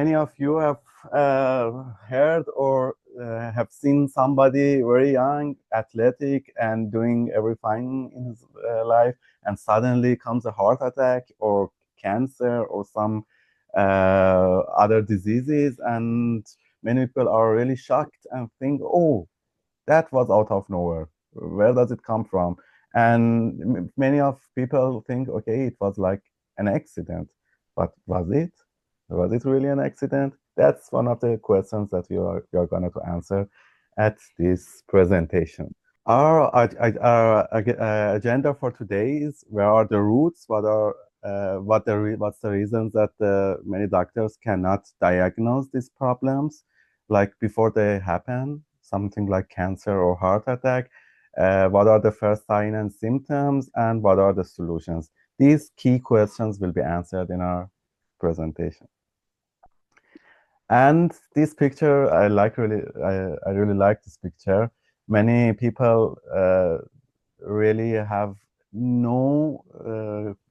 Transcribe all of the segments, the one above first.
Many of you have heard or have seen somebody very young, athletic, and doing everything in his life, and suddenly comes a heart attack or cancer or some other diseases, and many people are really shocked and think, "Oh, that was out of nowhere. Where does it come from?" And many of people think, okay, it was like an accident, but was it? Was it really an accident? That's one of the questions that we are going to answer at this presentation. Our agenda for today is where are the roots, what's the reasons that many doctors cannot diagnose these problems, like before they happen, something like cancer or heart attack. What are the first signs and symptoms, and what are the solutions? These key questions will be answered in our presentation. And this picture, I really like this picture. Many people really have no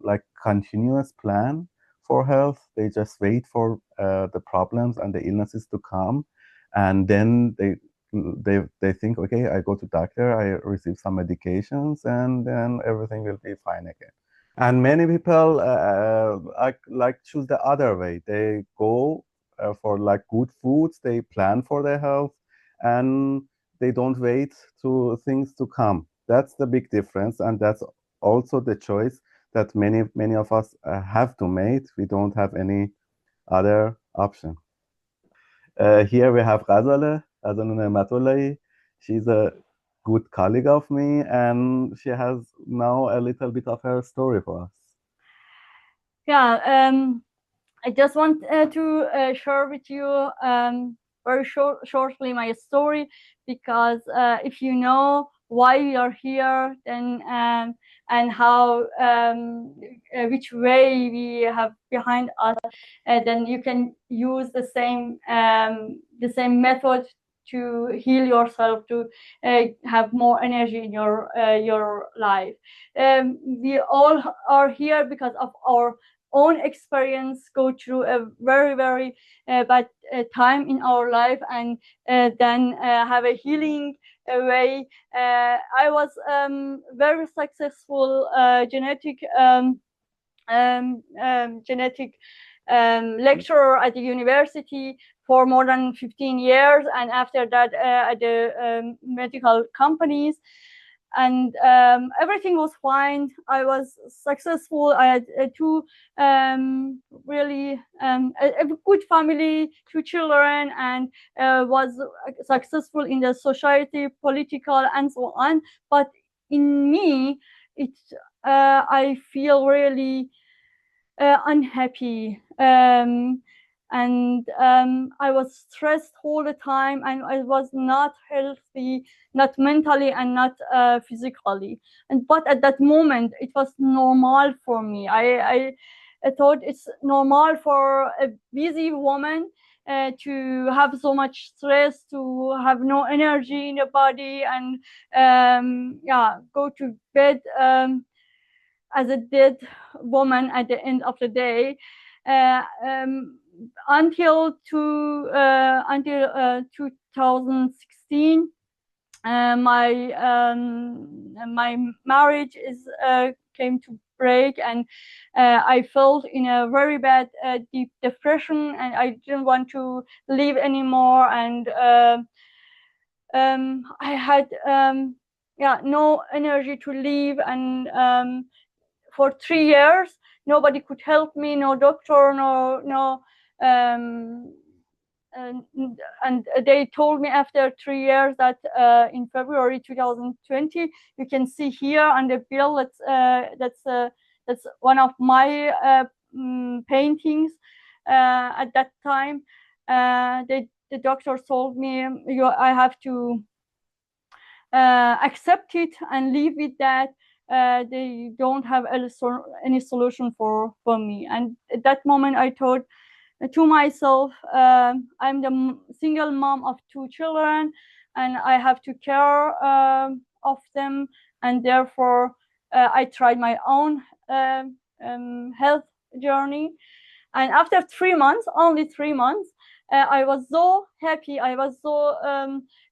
like continuous plan for health. They just wait for the problems and the illnesses to come, and then they think, okay, I go to doctor, I receive some medications, and then everything will be fine again. And many people like choose the other way. They go for like good foods. They plan for their health, and they don't wait to things to come. That's the big difference, and that's also the choice that many of us have to make. We don't have any other option. Here we have Ghazale Ne'matullahi. She's a good colleague of me, and she has now a little bit of her story for us. Yeah, I just want to share with you very shortly my story, because if you know why we are here, then and how which way we have behind us, then you can use the same method to heal yourself, to have more energy in your life. We all are here because of our own experience, go through a very bad time in our life, and then have a healing way. I was very successful genetic lecturer at the university for more than 15 years, and after that at the medical companies, and everything was fine. I was successful. I had two really a good family, two children, and was successful in the society, political, and so on. But in me, I feel really unhappy, and I was stressed all the time, and I was not healthy, not mentally and not physically. And but at that moment, it was normal for me. I thought it's normal for a busy woman to have so much stress, to have no energy in the body, and go to bed as a dead woman at the end of the day, uh, um, until 2016. My marriage came to break, and I felt in a very bad deep depression, and I didn't want to live anymore, and I had no energy to live, and for 3 years nobody could help me, no doctor, no and they told me after 3 years that in February 2020, you can see here on the bill, that's one of my paintings. At that time, the doctor told me, I have to accept it and live with that. They don't have any solution for me. And at that moment, I thought to myself, I'm the single mom of two children, and I have to care of them, and therefore I tried my own health journey. And after 3 months, only 3 months, I was so happy. I was so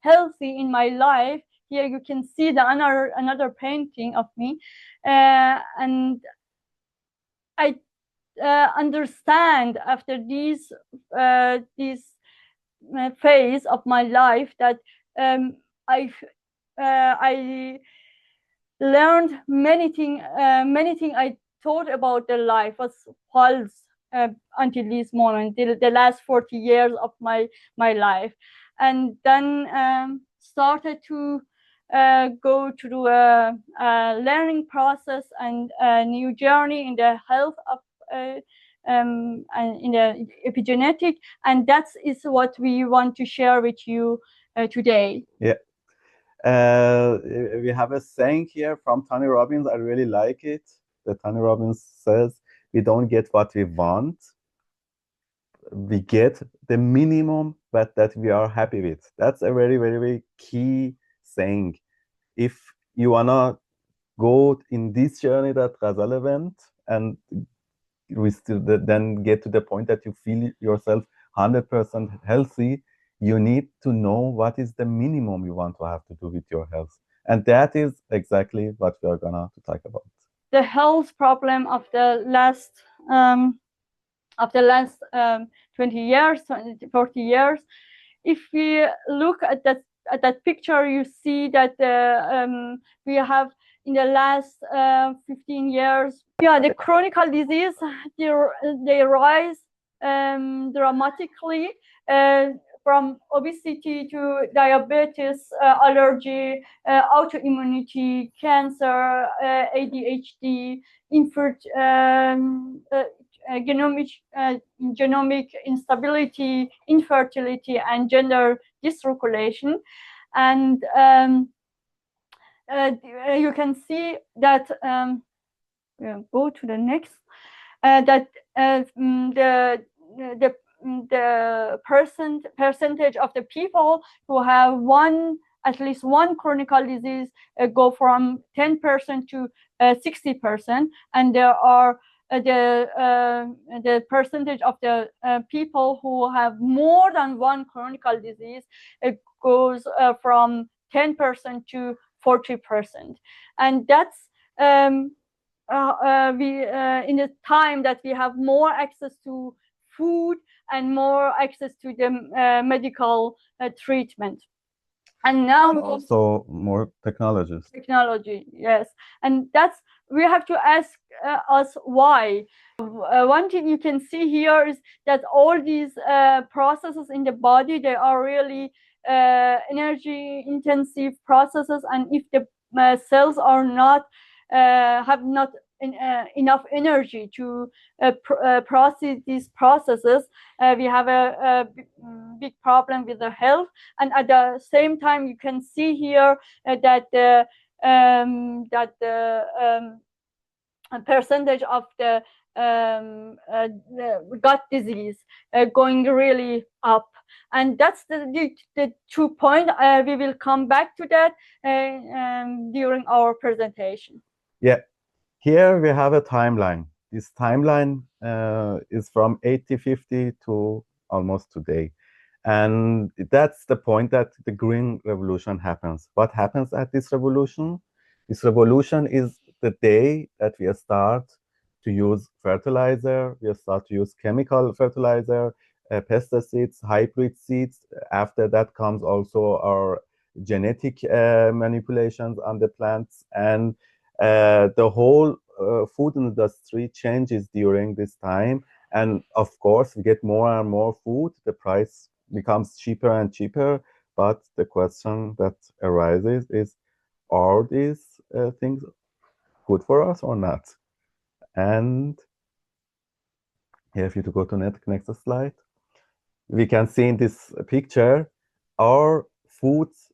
healthy in my life. Here you can see the another painting of me, and I understand after this phase of my life that um, I I learned many things I thought about the life was false until this moment, the last 40 years of my life, and then started to go through a learning process and a new journey in the health of and in the epigenetic, and that is what we want to share with you today. Yeah. Uh, we have a saying here from Tony Robbins. I really like it. That Tony Robbins says, "We don't get what we want. We get the minimum, but that we are happy with." That's a very, very, very key saying. If you wanna go in this journey that Ghazal went, and we still then get to the point that you feel yourself 100% healthy, you need to know what is the minimum you want to have to do with your health. And that is exactly what we are gonna to talk about. The health problem um, of the last 20 years, 20, 40 years. If we look at that picture, you see that we have in the last 15 years, yeah, the chronic disease, they rise dramatically, from obesity to diabetes, allergy, autoimmunity, cancer, ADHD, genomic genomic instability, infertility, and gender dysregulation. And you can see that go to the next, that the percentage of the people who have at least one chronic disease go from 10% to 60%, and there are the percentage of the people who have more than one chronic disease goes from 10% to 40%, and that's we in the time that we have more access to food and more access to the medical treatment. And now also more technologies. Technology, yes, and that's we have to ask us why. One thing you can see here is that all these processes in the body, they are really energy intensive processes, and if the cells are not have not enough energy to process these processes, we have a big problem with the health. And at the same time, you can see here that the percentage of the gut disease going really up, and that's the 2 point. We will come back to that during our presentation. Yeah, here we have a timeline. This timeline is from 1850 to almost today. And that's the point that the Green Revolution happens. What happens at this revolution? This revolution is the day that we start to use fertilizer, we start to use chemical fertilizer, pesticides, hybrid seeds. After that comes also our genetic manipulations on the plants, and the whole food industry changes during this time. And of course, we get more and more food. The price becomes cheaper and cheaper. But the question that arises is, are these things good for us or not? And here, if you to go to next slide, we can see in this picture our foods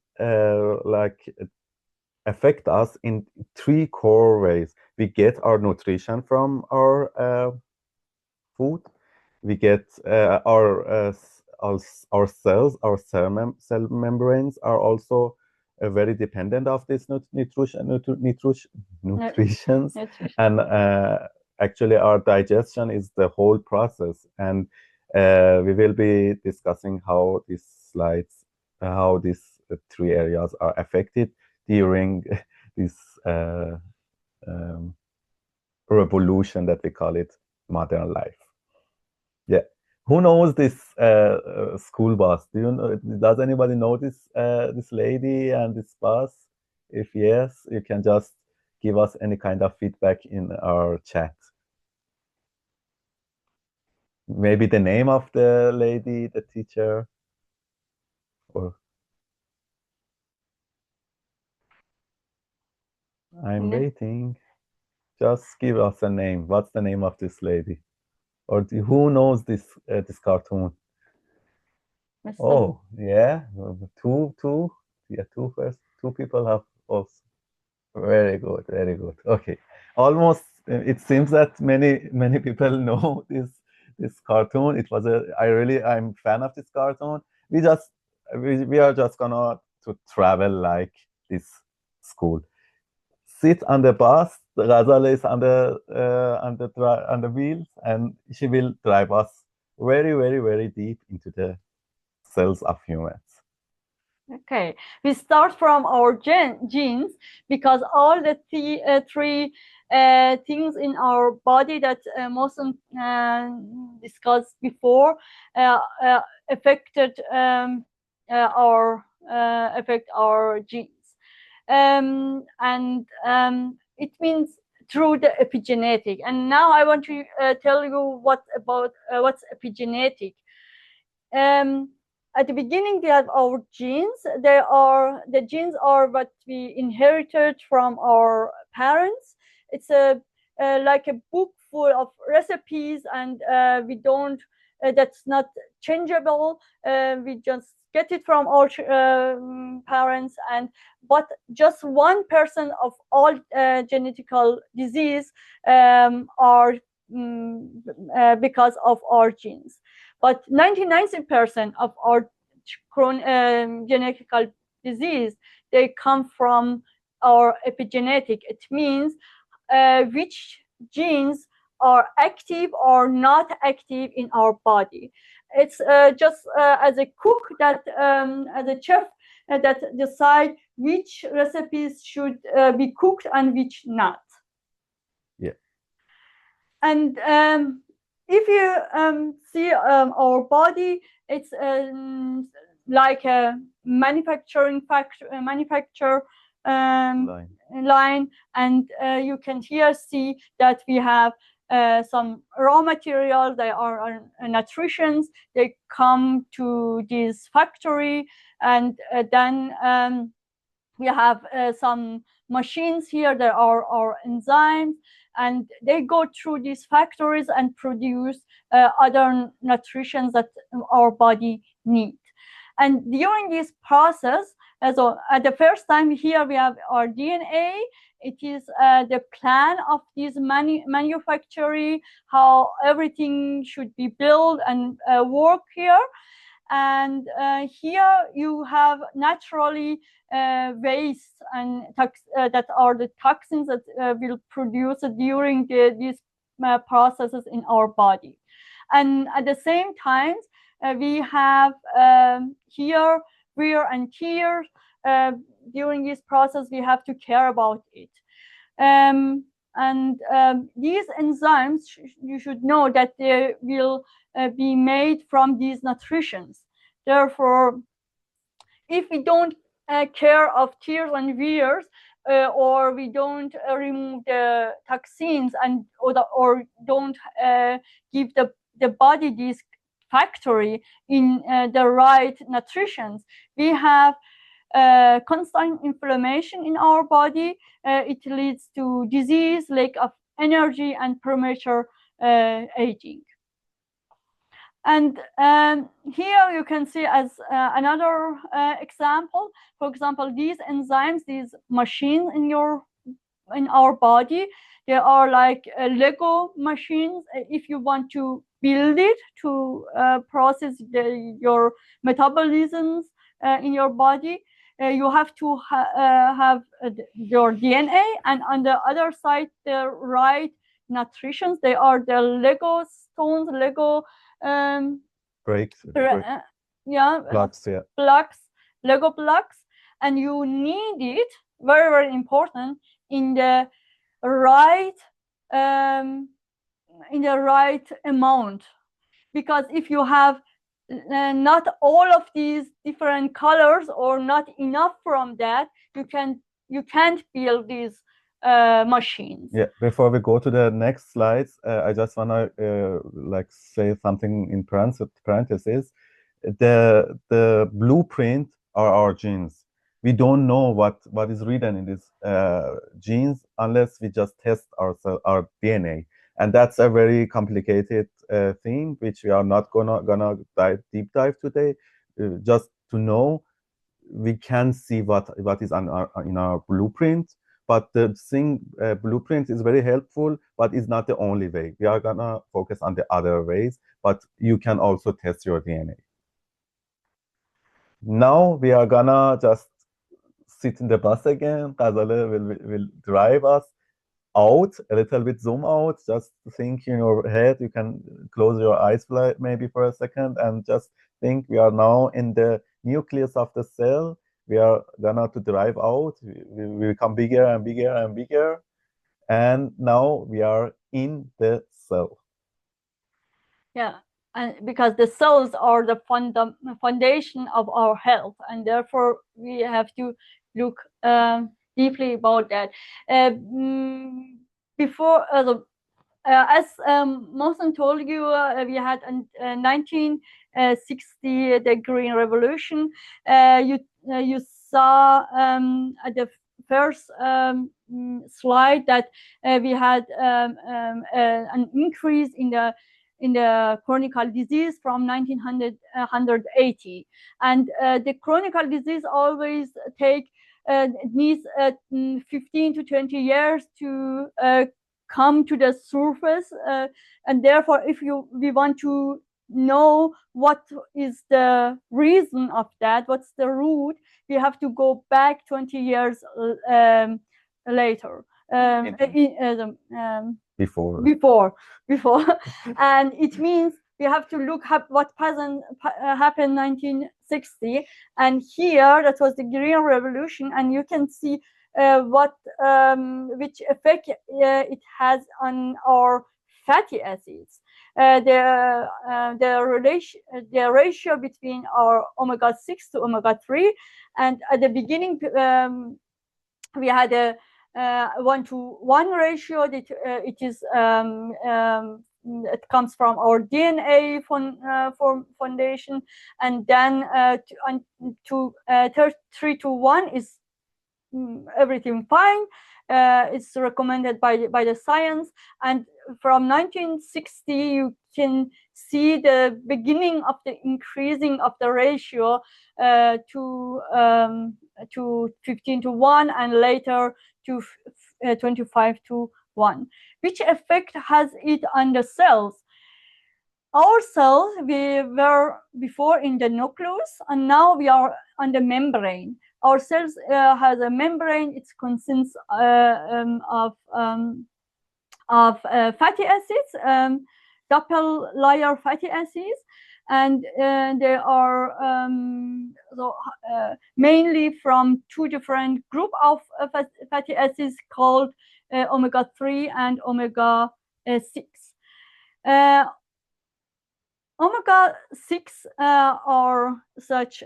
affect us in three core ways. We get our nutrition from our food. We get our cells, our cell membranes are also very dependent of this nutrition. And actually our digestion is the whole process, and we will be discussing how these slides, how these three areas are affected during this um, revolution that we call it modern life. Yeah. Who knows this school bus? Do you know? Does anybody know this lady and this bus? If yes, you can just give us any kind of feedback in our chat. Maybe the name of the lady, the teacher, or I'm waiting. Just give us a name. What's the name of this lady? Or who knows this cartoon? Oh, yeah, yeah, two people have also. Very good, very good. Okay, almost. It seems that many people know this cartoon. It was I'm fan of this cartoon. We are just gonna to travel like this school. Sit on the bus. Ghazal is on the wheels, and she will drive us very deep into the cells of humans. Okay, we start from our genes, because all the three things in our body that Mohsen discussed before affected affect our genes, and it means through the epigenetic. And now I want to tell you what's epigenetic. At the beginning, we have our genes. The genes are what we inherited from our parents. It's like a book full of recipes, and we don't. That's not changeable. We just get it from our parents, but just 1% of all genetical disease are because of our genes. But 99% of our genetical disease, they come from our epigenetic. It means which genes are active or not active in our body. It's just as a cook that, as a chef, that decide which recipes should be cooked and which not. Yeah. And if you see our body, it's like a manufacturing line, and you can here see that we have some raw materials. They are nutritions. They come to this factory, and then we have some machines here. There are our enzymes, and they go through these factories and produce other nutrients that our body needs. And during this process, so at the first time here we have our DNA. It is the plan of this manufacturing, how everything should be built and work here. And here you have naturally waste and that are the toxins that will produce during these processes in our body. And at the same time, we have here wear and tear. During this process, we have to care about it. These enzymes, you should know that they will be made from these nutritions. Therefore, if we don't care of tears and wears, or we don't remove the toxins or don't give the body this factory in the right nutritions, we have constant inflammation in our body. It leads to disease, lack of energy, and premature aging. And here you can see as another example. For example, these enzymes, these machines in our body, they are like Lego machines. If you want to build it to process your metabolisms in your body, you have to have your DNA, and on the other side, the right nutritions. They are the Lego stones, Lego Breaks, yeah, blocks, yeah. blocks, Lego blocks, and you need it, very, very important, in the right um, amount. Because if you have not all of these different colors or not enough from that, you can't build these machines. Yeah, before we go to the next slides, I just wanna like say something in parentheses. The blueprint are our genes. We don't know what is written in these genes unless we just test our DNA, and that's a very complicated thing which we are not gonna deep dive today. Just to know, we can see what is in our blueprint, but the thing blueprint is very helpful, but it's not the only way. We are gonna focus on the other ways, but you can also test your DNA. Now we are gonna just sit in the bus again. Ghazale will drive us out a little bit, zoom out, just think in your head. You can close your eyes maybe for a second and just think we are now in the nucleus of the cell. We are gonna to drive out. We become bigger and bigger and bigger. And now we are in the cell. Yeah, and because the cells are the foundation of our health, and therefore we have to look deeply about that. Before as Mohsen told you, we had in 1960 the Green Revolution. You saw at the first slide that we had an increase in the chronic disease from 1980, and the chronic disease always needs 15 to 20 years to come to the surface, and therefore if we want to know what is the reason of that, what's the root, we have to go back 20 years later, before and it means we have to look at what happened 1960, and here that was the Green Revolution, and you can see which effect it has on our fatty acids. The ratio between our omega-6 to omega-3, and at the beginning we had a 1-to-1 ratio. That it is it comes from our DNA foundation, and then 3-to-1 is everything fine. It's recommended by the science, and from 1960 you can see the beginning of the increasing of the ratio to 15-to-1, and later to 25-to-1. Which effect has it on the cells? Our cells, we were before in the nucleus, and now we are on the membrane. Our cells has a membrane. It consists of fatty acids, double layer fatty acids, and they are mainly from two different group of fatty acids called omega-3 and omega-6. Omega-6 are such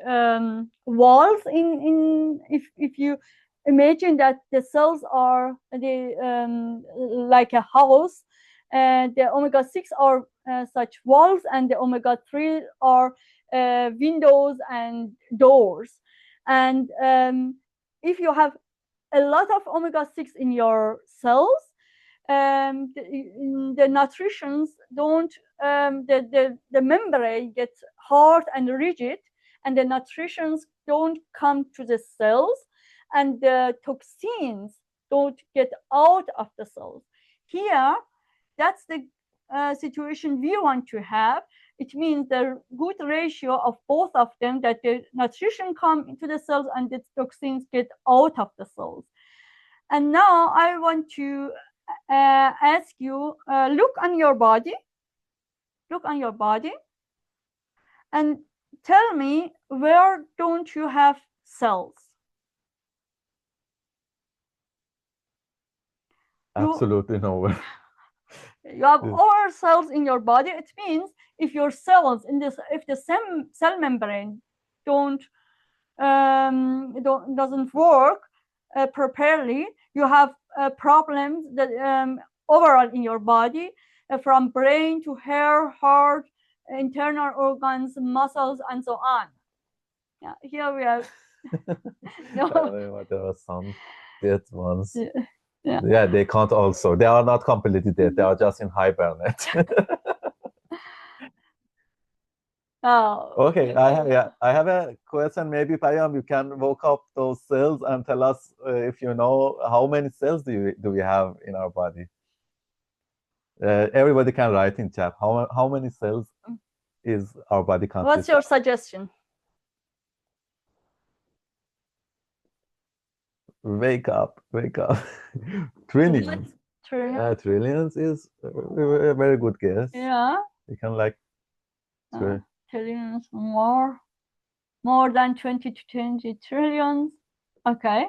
walls in if you imagine that the cells are like a house, the omega-6 are such walls, and the omega-3 are windows and doors. And if you have a lot of omega-6 in your cells, the nutritions don't the membrane gets hard and rigid, and the nutritions don't come to the cells, and the toxins don't get out of the cells. Here, that's the situation we want to have. It means the good ratio of both of them, that the nutrition come into the cells and the toxins get out of the cells. And now I want to ask you, look on your body, and tell me, where don't you have cells? Absolutely nowhere. You have Yes. all cells in your body. It means if your cells in this, if the cell membrane don't doesn't work properly, you have problems that overall in your body, from brain to hair, heart, internal organs, muscles, and so on. Yeah, here we are. No. There are some dead ones. Yeah. Yeah, they can't also. They are not completely dead. They are just in hibernate. Oh, Okay, I have a question. Maybe Payam, you can woke up those cells and tell us if you know how many cells do we have in our body. Everybody can write in chat how many cells is our body what's consists your of. suggestion? Wake up, wake up. What? Trillions. Trillion? Trillions is a very good guess. Yeah. You can like Trillions, more than 20 to 20 trillions. Okay.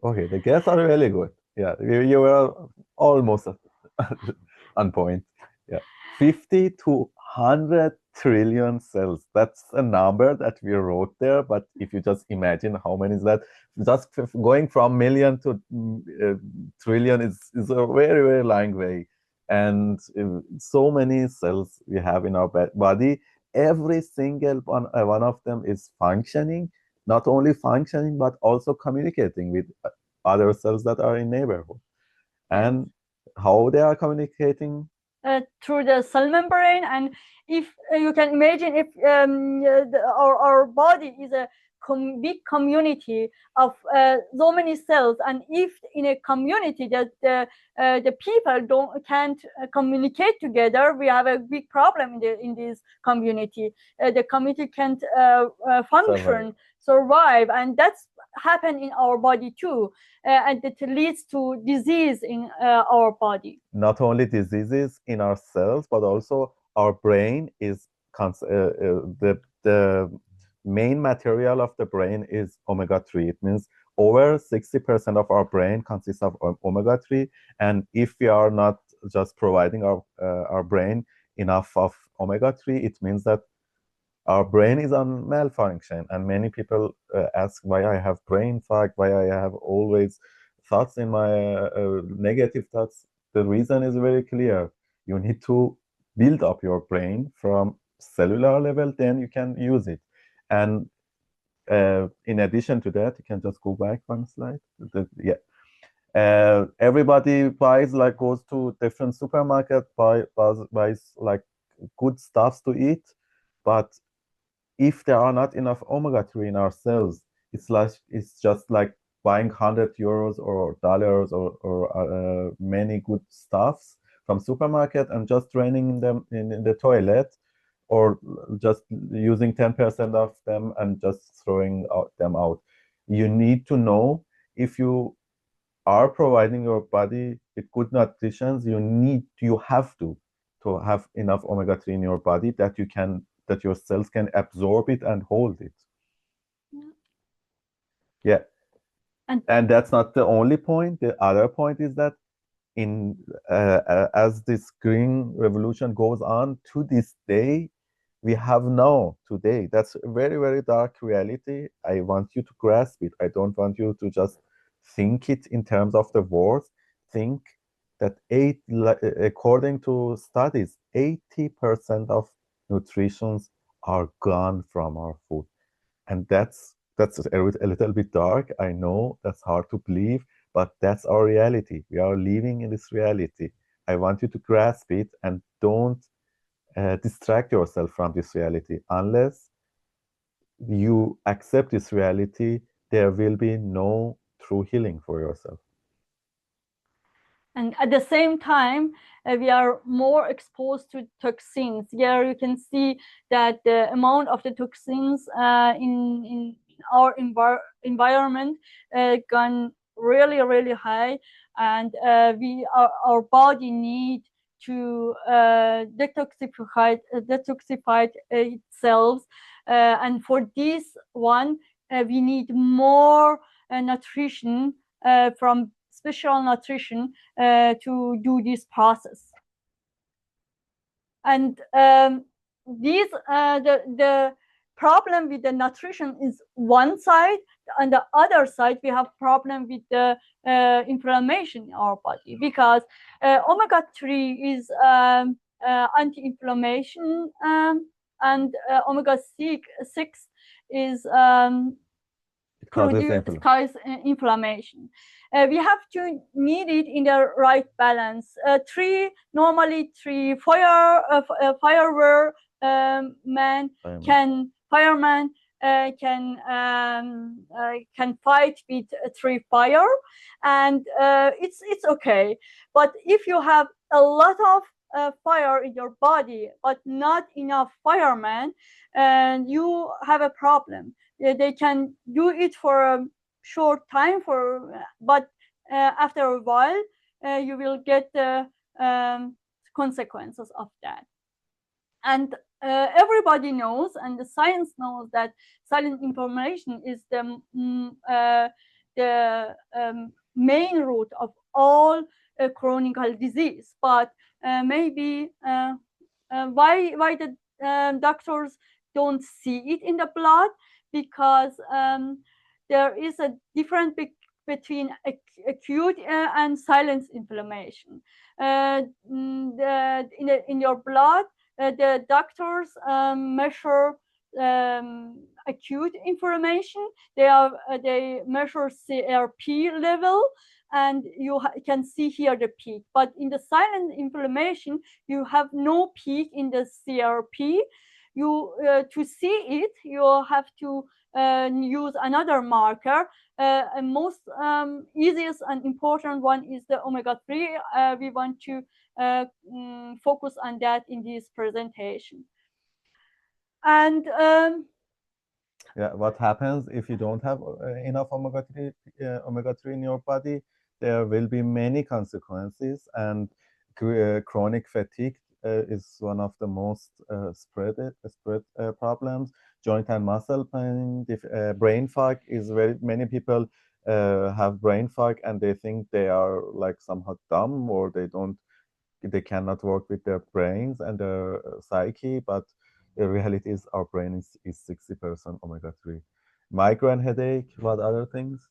okay, the guess are really good. Yeah, you were almost on point. Yeah, 50 to 100 trillion cells. That's a number that we wrote there. But if you just imagine how many is that, just going from million to trillion is a very, very long way. And so many cells we have in our body. Every single one of them is functioning, not only functioning, but also communicating with other cells that are in neighborhood. And how they are communicating? Through the cell membrane. And if you can imagine, if our body is a big community of so many cells, and if in a community that the people can't communicate together, we have a big problem in this community. The community can't function, survive, and that's happen in our body too, and it leads to disease in our body. Not only diseases in our cells, but also our brain is the main material of the brain is omega-3. It means over 60% of our brain consists of omega-3, and if we are not just providing our brain enough of omega-3, it means that our brain is on malfunction. And many people ask why I have brain fog, why I have always thoughts in my negative thoughts. The reason is very clear. You need to build up your brain from cellular level, then you can use it. And in addition to that, you can just go back one slide. Everybody goes to different supermarket, buys like good stuffs to eat, but if there are not enough omega-3 in our cells, it's just like buying 100 euros or dollars or many good stuffs from supermarket and just draining them in the toilet, or just using 10% of them and just throwing them out. You need to know, if you are providing your body with good nutrition, you have to have enough omega-3 in your body that your cells can absorb it and hold it. Yeah. And that's not the only point. The other point is that as this green revolution goes on to this day, we have now today, that's a very, very dark reality. I want you to grasp it. I don't want you to just think it in terms of the words. Think that according to studies, 80% of nutritions are gone from our food. And that's a little bit dark. I know that's hard to believe, but that's our reality. We are living in this reality. I want you to grasp it and don't distract yourself from this reality. Unless you accept this reality, there will be no true healing for yourself. And at the same time, we are more exposed to toxins. Here you can see that the amount of the toxins in our environment gone really, really high. and our body need to detoxify itself, and for this one we need more nutrition, from special nutrition to do this process. And these the problem with the nutrition is one side. On the other side, we have problem with the inflammation in our body, because omega-3 is anti-inflammation, and omega-6 is cause inflammation. We have to need it in the right balance. Normally three fireman can fight with three fire, and it's okay. But if you have a lot of fire in your body but not enough firemen, and you have a problem. They can do it for a short time, but after a while you will get the consequences of that. And everybody knows, and the science knows, that silent inflammation is the main root of all chronic disease. But maybe why the doctors don't see it in the blood? Because there is a difference between acute and silent inflammation. In your blood, the doctors measure acute inflammation. They measure CRP level, and you can see here the peak. But in the silent inflammation, you have no peak in the CRP. To see it, you have to use another marker. And most easiest and important one is the omega-3. We want to focus on that in this presentation. And yeah, what happens if you don't have enough omega-3 in your body? There will be many consequences, and chronic fatigue is one of the most spread problems. Joint and muscle pain, brain fog is very many people have brain fog, and they think they are like somehow dumb, or they cannot work with their brains and their psyche. But the reality is our brain is 60% omega-3. Migraine, headache, what other things?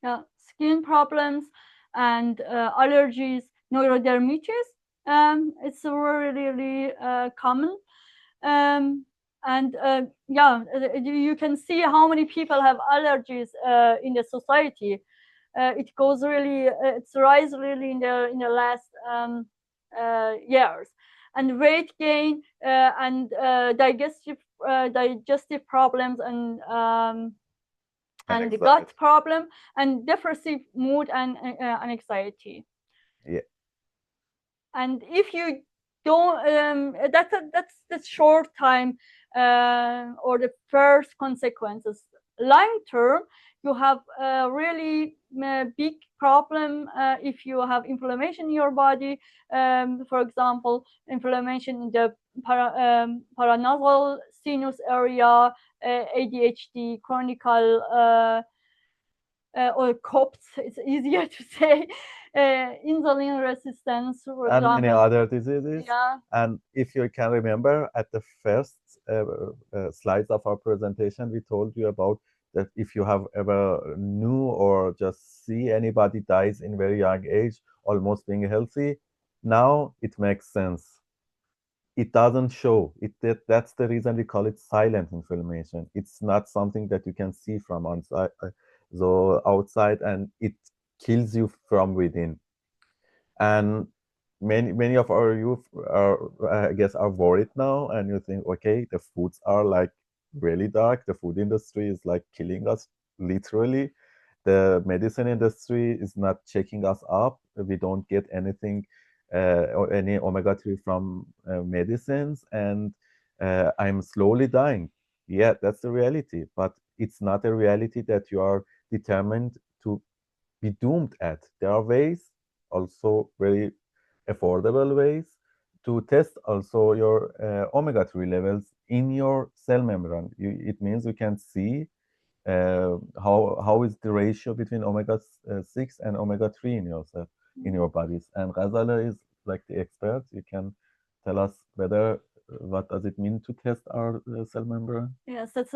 Yeah, skin problems and allergies, neurodermitis. It's really common. And yeah, you can see how many people have allergies in the society. It goes really, it's rise really in the last years. And weight gain and digestive problems and the gut problem and depressive mood and anxiety. Yeah. And if you don't, that's the short time or the first consequences. Long term, you have a really big problem if you have inflammation in your body. For example, inflammation in the paranasal sinus area, ADHD, chronic or COPS, it's easier to say, insulin resistance, for and example. many other diseases. Yeah. And if you can remember, at the first slides of our presentation, we told you about that if you have ever knew or just see anybody dies in very young age, almost being healthy, now it makes sense. It doesn't show it. That's the reason we call it silent inflammation. It's not something that you can see from outside, and it kills you from within. And many of our youth are, I guess, are worried now, and you think, okay, the foods are like really dark. The food industry is like killing us, literally. The medicine industry is not checking us up. We don't get anything or any omega-3 from medicines, and I'm slowly dying. Yeah, that's the reality, but it's not a reality that you are determined to be doomed at. There are ways, also very affordable ways, to test also your omega-3 levels in your cell membrane. It means you can see how is the ratio between omega 6 and omega 3 in yourself, in your bodies. And Ghazala is like the expert. You can tell us better what does it mean to test our cell membrane? Yes, that's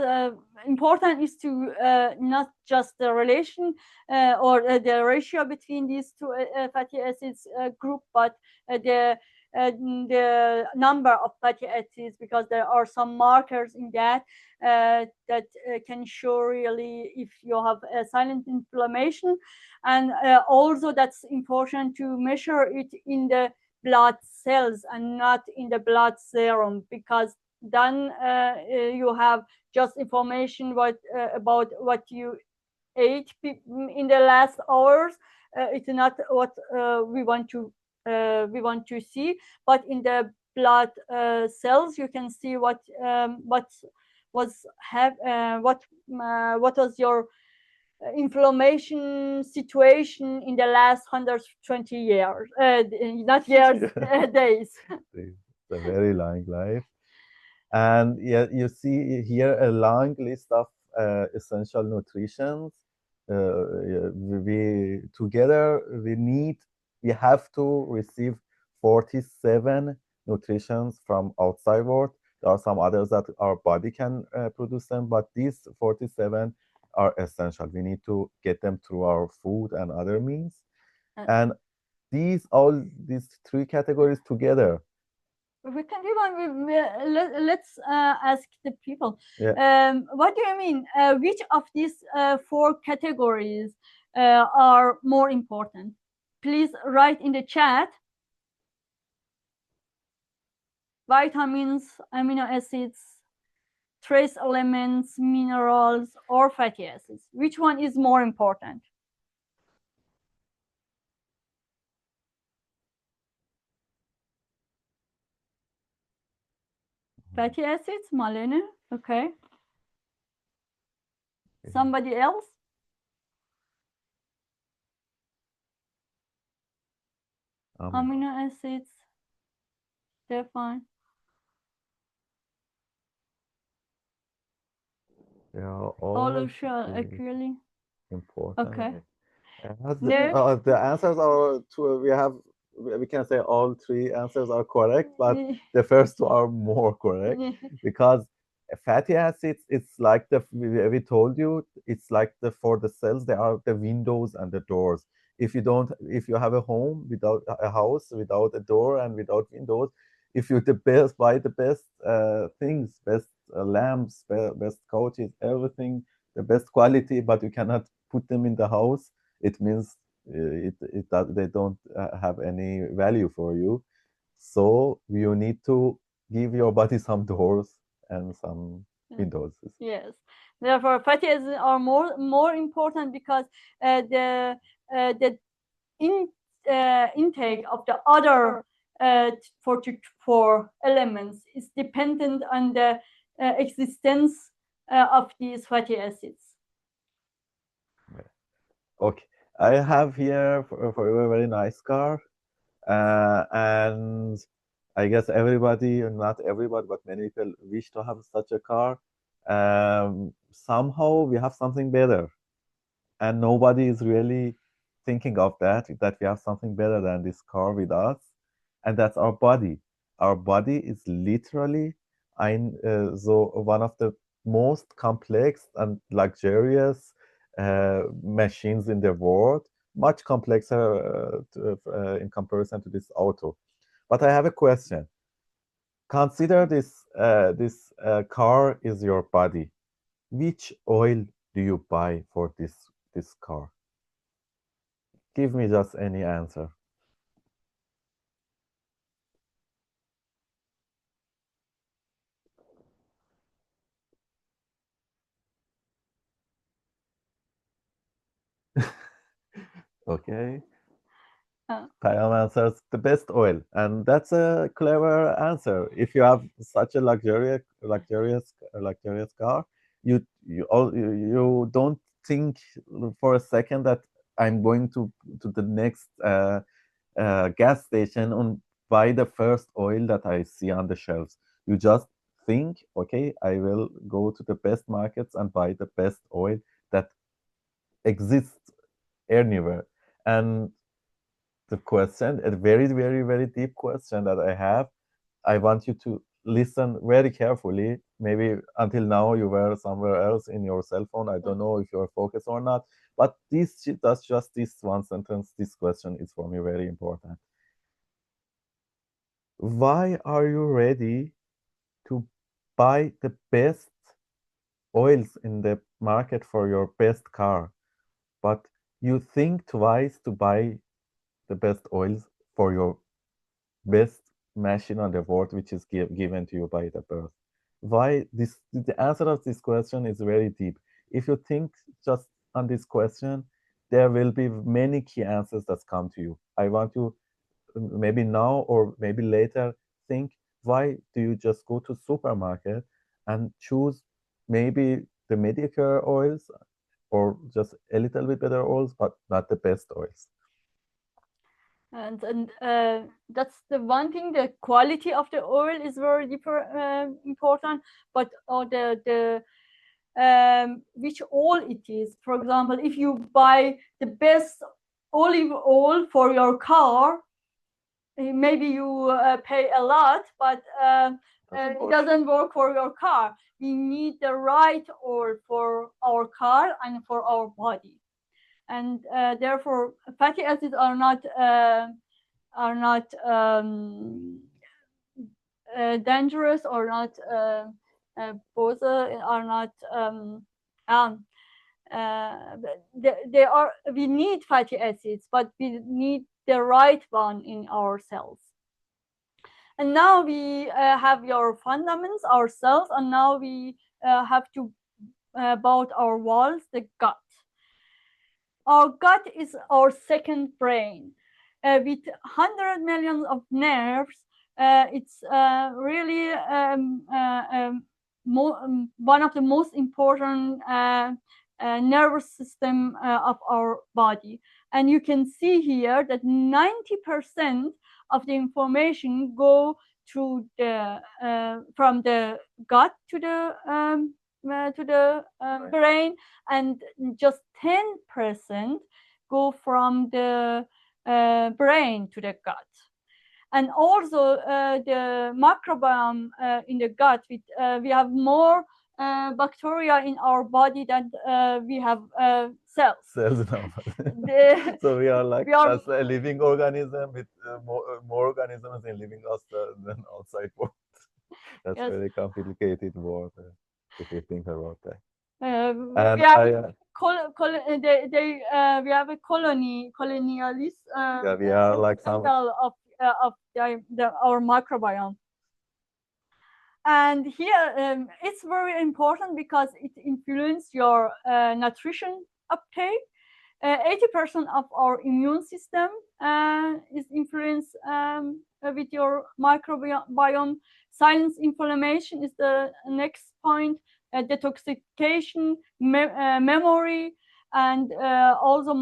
important is to not just the relation or the ratio between these two fatty acids group, but the number of fatty acids, because there are some markers in that that can show really if you have a silent inflammation, and also that's important to measure it in the blood cells and not in the blood serum, because then you have just information about what you ate in the last hours. It's not what we want to see, but in the blood cells you can see what was what was your inflammation situation in the last 120 years, not years, days. It's a very long life. And yeah, you see here a long list of essential nutritions. We together we have to receive 47 nutritions from outside world. There are some others that our body can produce them, but these 47 are essential. We need to get them through our food and other means. And these three categories together. We can do one. Let's ask the people. Yeah. What do you mean? Which of these four categories are more important? Please write in the chat. Vitamins, amino acids, trace elements, minerals, or fatty acids. Which one is more important? Fatty acids, Malene. Okay. Somebody else? Amino acids. Stefan. They are All all of shell actually. important. Okay. The, the answers are two. We can say all three answers are correct, but the first two are more correct because fatty acids, it's like we told you, it's like for the cells, they are the windows and the doors. If you have a home without a house without a door and without windows, if you buy the best things, best lamps, best couches, everything, the best quality, but you cannot put them in the house, it means they don't have any value for you. So you need to give your body some doors and some windows. Yes. Therefore, fatty acids are more important because the intake of the other 44 elements is dependent on the existence of these fatty acids. Okay, I have here for you a very nice car, and I guess everybody, not everybody, but many people wish to have such a car. Somehow we have something better, and nobody is really thinking of that we have something better than this car with us, and that's our body. Our body is literally one of the most complex and luxurious machines in the world, much complexer in comparison to this auto. But I have a question. Consider this car is your body. Which oil do you buy for this car? Give me just any answer. Okay. Kayam answers the best oil, and that's a clever answer. If you have such a luxurious car, you don't think for a second that I'm going to the next gas station and buy the first oil that I see on the shelves. You just think, okay, I will go to the best markets and buy the best oil that exists anywhere. And the question, a very, very, very deep question that I have, I want you to listen very carefully. Maybe until now you were somewhere else in your cell phone. I don't know if you're focused or not. But that's just this one sentence. This question is for me very important. Why are you ready to buy the best oils in the market for your best car, but you think twice to buy the best oils for your best machine on the world, which is given to you by the birth? Why this? The answer of this question is very deep. If you think just on this question, there will be many key answers that come to you. I want you, maybe now or maybe later, think, why do you just go to supermarket and choose maybe the mediocre oils or just a little bit better oils, but not the best oils? And that's the one thing. The quality of the oil is very important, but the which oil it is. For example, if you buy the best olive oil for your car, maybe you pay a lot, but it doesn't work for your car. We need the right oil for our car and for our body, and therefore fatty acids are not dangerous or not both are not they are. We need fatty acids, but we need the right one in our cells. And now we have your fundamentals, our cells, and now we have to about our walls, the gut. Our gut is our second brain. With 100 million of nerves, it's really one of the most important nervous system of our body. And you can see here that 90% of the information go through the from the gut to the brain, and just 10% go from the brain to the gut. And also the microbiome in the gut, we have more bacteria in our body than we have cells. Cells now. So we are like just a living organism with more organisms in living us than outside world. That's yes. Very complicated world if you think about that. We have we have a colonialist. Yeah, we are like some of our microbiome. And here it's very important because it influences your nutrition uptake. 80% of our immune system is influenced with your microbiome. Silence inflammation is the next point. Detoxification, memory, and also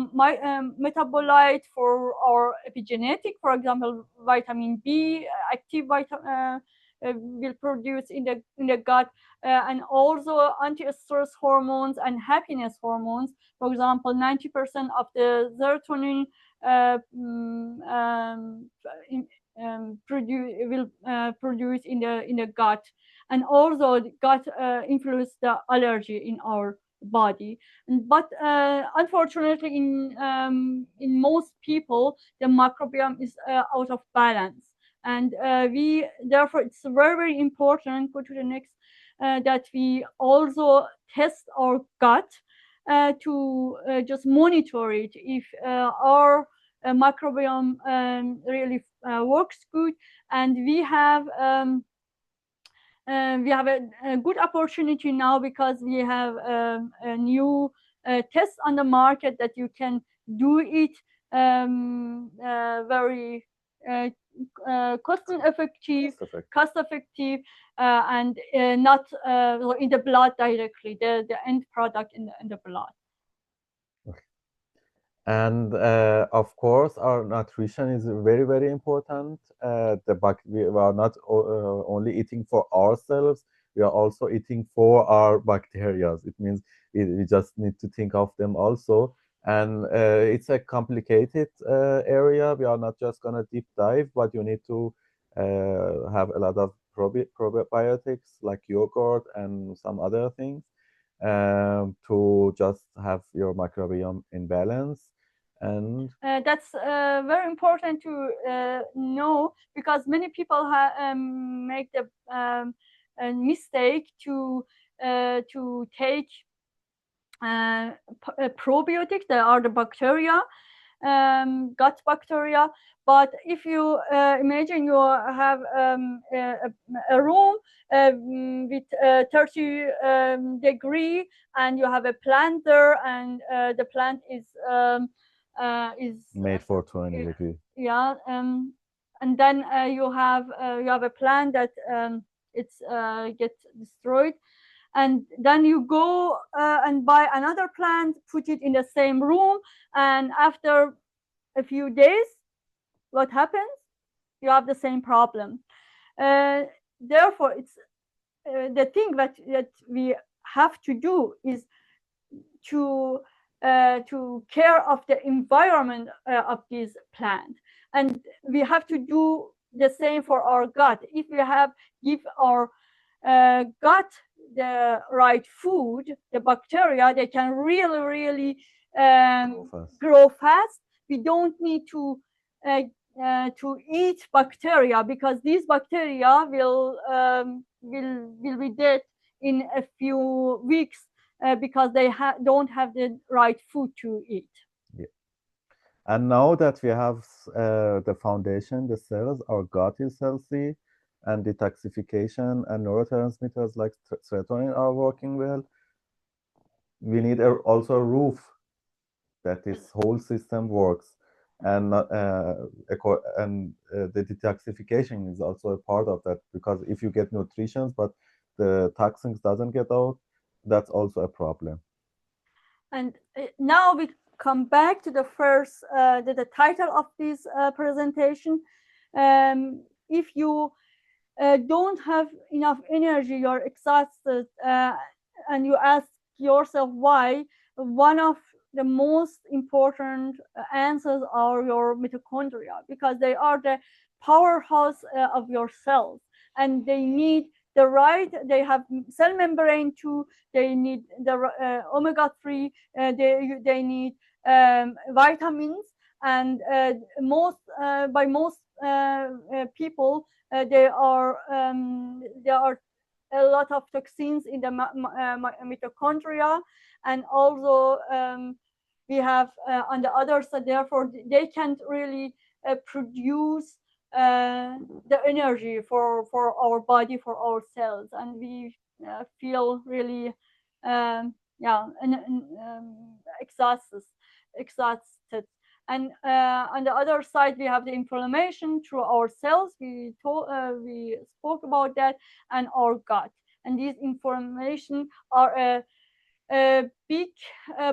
metabolite for our epigenetic. For example, vitamin B, active vitamin. Will produce in the gut, and also anti-stress hormones and happiness hormones. For example, 90% of the serotonin will produce in the gut, and also the gut influence the allergy in our body. But unfortunately, in most people, the microbiome is out of balance. And we therefore it's very, very important, go to the next, that we also test our gut to just monitor it if our microbiome really works good. And we have a good opportunity now because we have a new test on the market that you can do it very cost effective, and not in the blood directly, the end product in the blood. And of course, our nutrition is very, very important. We are not only eating for ourselves, we are also eating for our bacteria. It means we just need to think of them also. And it's a complicated area. We are not just going to deep dive, but you need to have a lot of probiotics like yogurt and some other things to just have your microbiome in balance. And That's very important to know, because many people make the mistake to take probiotics. They are the bacteria, gut bacteria. But if you imagine you have a room with 30 degree, and you have a plant there, and the plant is made for 20 degree. yeah, and then you have a plant that it's gets destroyed, and then you go and buy another plant, put it in the same room, and after a few days, what happens? You have the same problem. uh, Therefore, it's the thing that we have to do is to care of the environment of this plant, and we have to do the same for our gut. If we have give our gut the right food, the bacteria, they can really Go fast. grow fast. We don't need uh, to eat bacteria, because these bacteria will be dead in a few weeks, because they don't have the right food to eat. Yeah. And now that we have the foundation, the cells, our gut is healthy, and detoxification and neurotransmitters like serotonin are working well, we need also a roof that this whole system works. And the detoxification is also a part of that, because if you get nutrition but the toxins doesn't get out, that's also a problem. And now we come back to the first, the title of this presentation. If you don't have enough energy, you're exhausted, and you ask yourself why, one of the most important answers are your mitochondria, because they are the powerhouse of your cells, and they need the right, they have cell membrane too, they need the omega-3, they need vitamins, and by most people, there are a lot of toxins in the mitochondria, and also we have on the other side, therefore they can't really produce the energy for our body, for our cells, and we feel really exhausted. And on the other side, we have the inflammation through our cells. We spoke about that, and our gut. And these inflammation are a big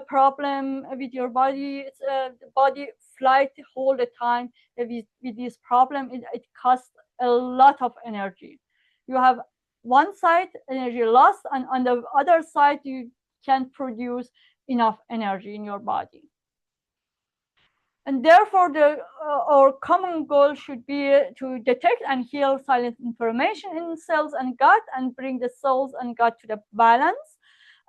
problem with your body. It's the body fight all the time with this problem. It costs a lot of energy. You have one side energy loss, and on the other side you can't produce enough energy in your body. And therefore, our common goal should be to detect and heal silent inflammation in cells and gut, and bring the cells and gut to the balance,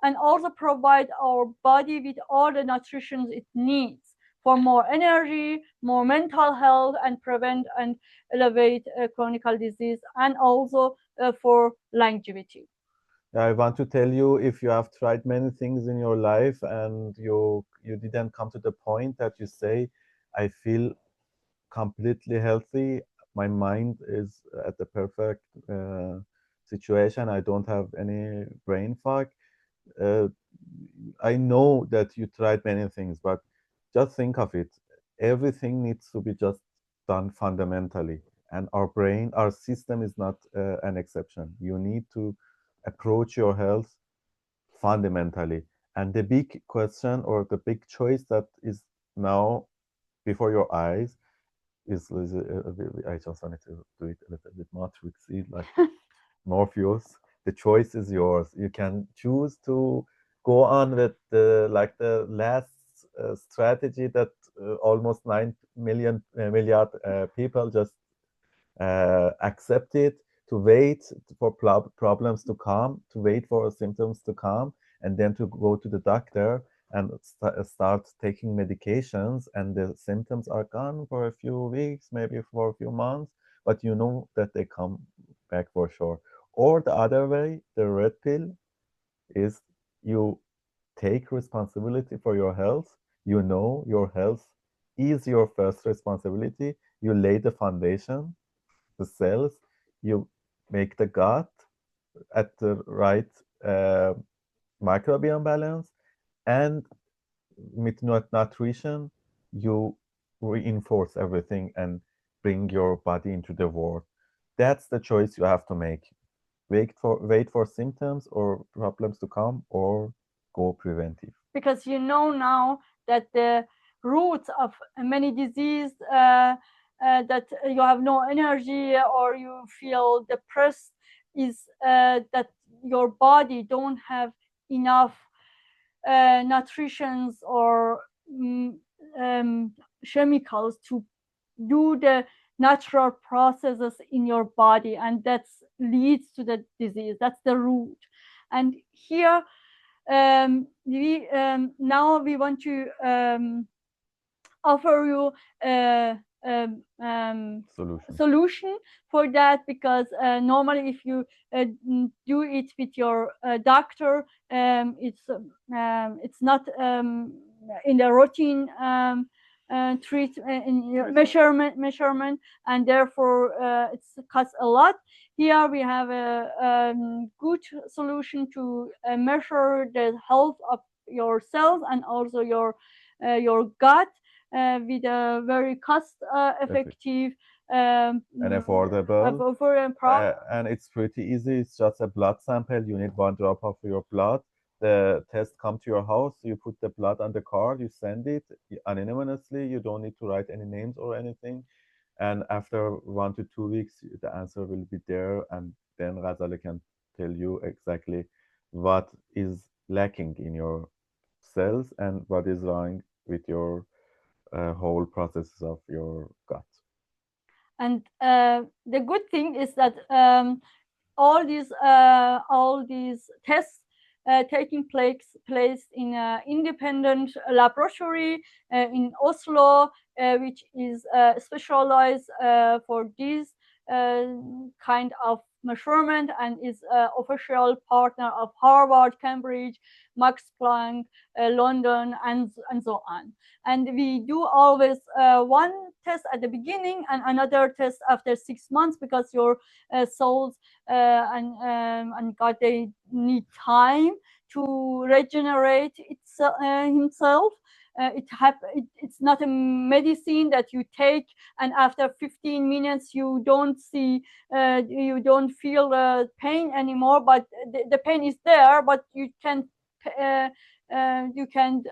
and also provide our body with all the nutrition it needs for more energy, more mental health, and prevent and elevate chronic disease, and also for longevity. I want to tell you, if you have tried many things in your life and you didn't come to the point that you say, I feel completely healthy, my mind is at the perfect situation, I don't have any brain fog. uh, I know that you tried many things, but just think of it. Everything needs to be just done fundamentally. And our brain, our system is not an exception. You need to approach your health fundamentally. And the big question or the big choice that is now before your eyes is I just wanted to do it a little bit more tricksy, like Morpheus. The choice is yours. You can choose to go on with the last strategy that almost 9 milliard people just accept it, to wait for problems to come, to wait for symptoms to come, and then to go to the doctor and start taking medications, and the symptoms are gone for a few weeks, maybe for a few months, but you know that they come back for sure. Or the other way, the red pill, is you take responsibility for your health. You know your health is your first responsibility. You lay the foundation, the cells, you make the gut at the right uh, microbiome balance, and with nutrition, you reinforce everything and bring your body into the world. That's the choice you have to make. Wait for symptoms or problems to come, or go preventive. Because you know now that the roots of many disease, that you have no energy or you feel depressed, is that your body don't have enough nutritions or mm, um, chemicals to do the natural processes in your body, and that leads to the disease. That's the root. And here, we now we want to offer you a, Solution. solution for that, because normally if you do it with your doctor, it's not in the routine treat in your measurement, and therefore it's costs a lot. Here we have a good solution to measure the health of your cells and also your gut, with a very cost effective And affordable. for a pro. And it's pretty easy. It's just a blood sample. You need one drop of your blood. The test come to your house. You put the blood on the card. You send it anonymously. You don't need to write any names or anything. And after 1 to 2 weeks, the answer will be there. And then Ghazali can tell you exactly what is lacking in your cells and what is wrong with your whole processes of your gut. And the good thing is that all these tests taking place in an independent laboratory in Oslo, which is specialized for this uh, kind of measurement, and is official partner of Harvard, Cambridge, Max Planck, London, and so on. And we do always one test at the beginning and another test after 6 months, because your souls and God, they need time to regenerate himself. It's not a medicine that you take and after 15 minutes you don't you don't feel pain anymore, but the pain is there, but uh, you can